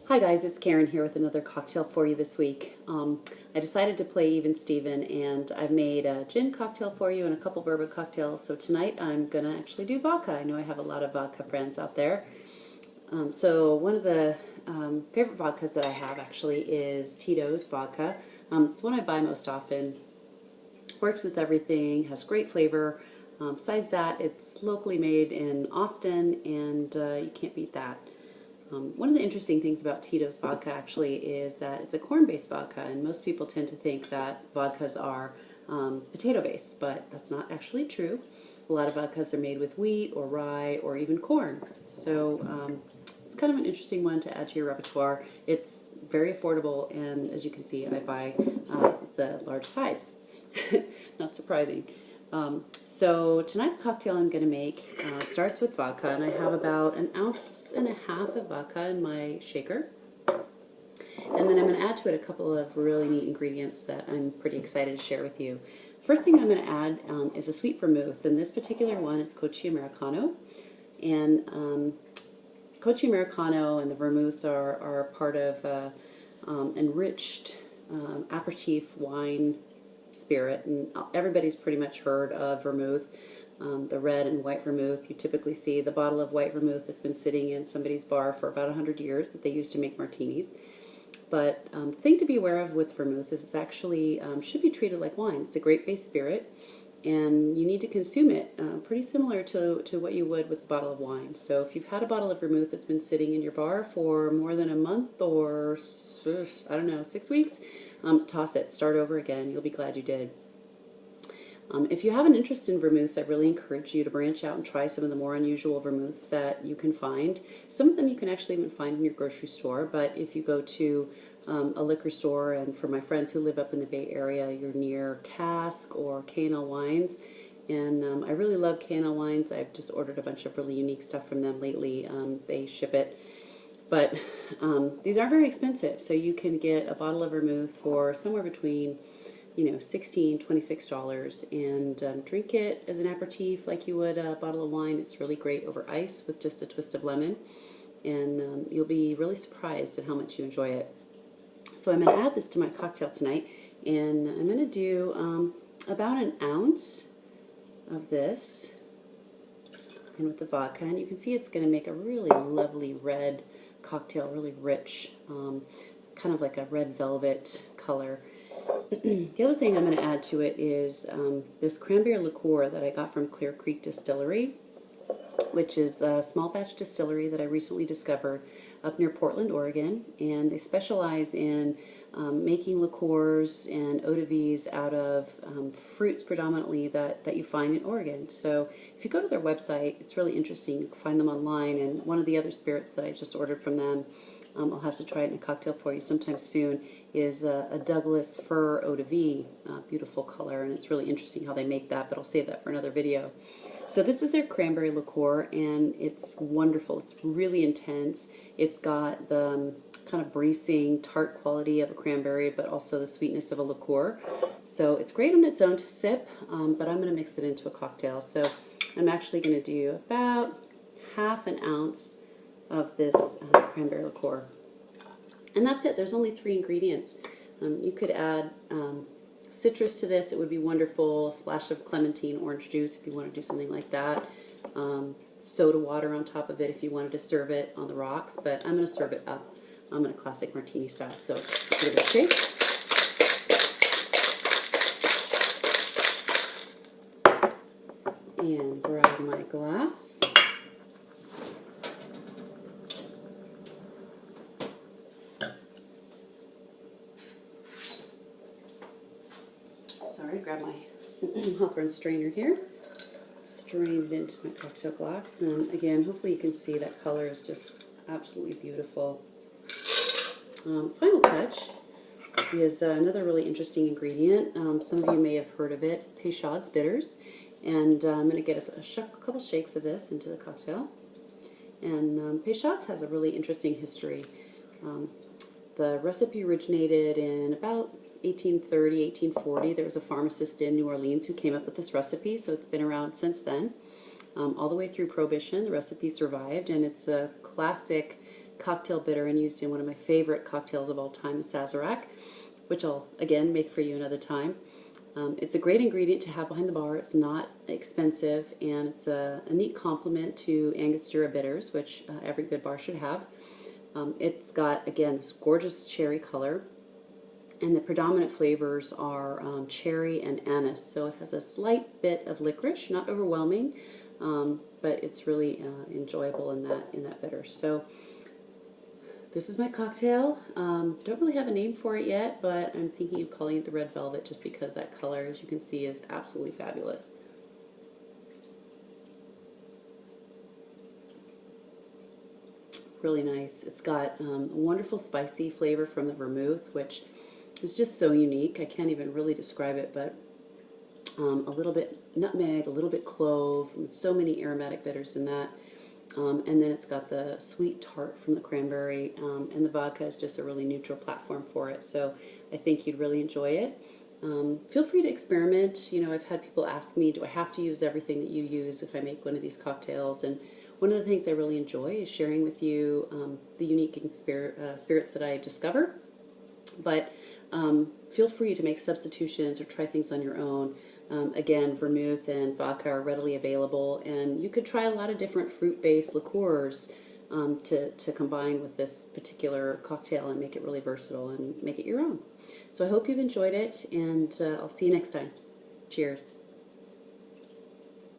Hi guys, it's Karen here with another cocktail for you this week. I decided to play Even Steven, and I've made a gin cocktail for you and a couple bourbon cocktails. So tonight I'm going to actually do vodka. I know I have a lot of vodka friends out there. So one of the favorite vodkas that I have actually is Tito's vodka. It's one I buy most often. Works with everything, has great flavor. Besides that, it's locally made in Austin, and you can't beat that. One of the interesting things about Tito's vodka actually is that it's a corn-based vodka, and most people tend to think that vodkas are potato-based, but that's not actually true. A lot of vodkas are made with wheat or rye or even corn. So it's kind of an interesting one to add to your repertoire. It's very affordable, and as you can see, I buy the large size. Not surprising. So tonight the cocktail I'm going to make starts with vodka, and I have about 1.5 ounces of vodka in my shaker. And then I'm going to add to it a couple of really neat ingredients that I'm pretty excited to share with you. First thing I'm going to add is a sweet vermouth, and this particular one is Cocchi Americano. And Cocchi Americano and the vermouths are part of enriched aperitif wine spirit, and everybody's pretty much heard of vermouth, the red and white vermouth. You typically see the bottle of white vermouth that's been sitting in somebody's bar for about 100 years that they used to make martinis. But the thing to be aware of with vermouth is it's actually should be treated like wine. It's a grape-based spirit, and you need to consume it pretty similar to what you would with a bottle of wine. So if you've had a bottle of vermouth that's been sitting in your bar for more than a month or, I don't know, 6 weeks, toss it, start over again. You'll be glad you did. If you have an interest in vermouths, I really encourage you to branch out and try some of the more unusual vermouths that you can find. Some of them you can actually even find in your grocery store, but if you go to a liquor store, and for my friends who live up in the Bay Area, you're near Cask or K&L Wines, and I really love K&L Wines. I've just ordered a bunch of really unique stuff from them lately. They ship it. But these aren't very expensive, so you can get a bottle of vermouth for somewhere between, $16, $26, and drink it as an aperitif like you would a bottle of wine. It's really great over ice with just a twist of lemon, and you'll be really surprised at how much you enjoy it. So I'm going to add this to my cocktail tonight, and I'm going to do about 1 ounce of this, and with the vodka, and you can see it's going to make a really lovely red cocktail, really rich, kind of like a red velvet color. The other thing I'm going to add to it is this cranberry liqueur that I got from Clear Creek Distillery, which is a small batch distillery that I recently discovered up near Portland, Oregon, and they specialize in making liqueurs and eau de vies out of fruits predominantly that you find in Oregon. So if you go to their website, it's really interesting. You can find them online, and one of the other spirits that I just ordered from them, I'll have to try it in a cocktail for you sometime soon, is a Douglas Fir eau de vie. Beautiful color, and it's really interesting how they make that, but I'll save that for another video. So this is their cranberry liqueur, and it's wonderful. It's really intense. It's got the kind of bracing, tart quality of a cranberry, but also the sweetness of a liqueur. So it's great on its own to sip, but I'm going to mix it into a cocktail. So I'm actually going to do about 1/2 ounce of this cranberry liqueur. And that's it. There's only 3 ingredients. You could add citrus to this. It would be wonderful. A splash of clementine orange juice if you want to do something like that. Soda water on top of it if you wanted to serve it on the rocks, but I'm going to serve it up in a classic martini style. So give it a shake. And grab my glass. Sorry, grab my Hawthorne strainer here. Strain it into my cocktail glass, and again, hopefully you can see that color is just absolutely beautiful. Final touch is another really interesting ingredient. Some of you may have heard of it. It's Peychaud's bitters, and I'm going to get a couple shakes of this into the cocktail. And Peychaud's has a really interesting history. The recipe originated in about 1830, 1840. There was a pharmacist in New Orleans who came up with this recipe, so it's been around since then. All the way through Prohibition, the recipe survived, and it's a classic cocktail bitter and used in one of my favorite cocktails of all time, the Sazerac, which I'll again make for you another time. It's a great ingredient to have behind the bar. It's not expensive, and it's a neat complement to Angostura bitters, which every good bar should have. It's got, again, this gorgeous cherry color, and the predominant flavors are cherry and anise. So it has a slight bit of licorice, not overwhelming, but it's really enjoyable in that bitter. So this is my cocktail. Don't really have a name for it yet, but I'm thinking of calling it the Red Velvet just because that color, as you can see, is absolutely fabulous. Really nice. It's got a wonderful spicy flavor from the vermouth, which is just so unique. I can't even really describe it, but a little bit nutmeg, a little bit clove, and so many aromatic bitters in that. And then it's got the sweet tart from the cranberry, and the vodka is just a really neutral platform for it. So I think you'd really enjoy it. Feel free to experiment. You know, I've had people ask me, do I have to use everything that you use if I make one of these cocktails? And one of the things I really enjoy is sharing with you the unique spirits that I discover. But feel free to make substitutions or try things on your own. Again, vermouth and vodka are readily available, and you could try a lot of different fruit-based liqueurs to combine with this particular cocktail and make it really versatile and make it your own. So I hope you've enjoyed it, and I'll see you next time. Cheers.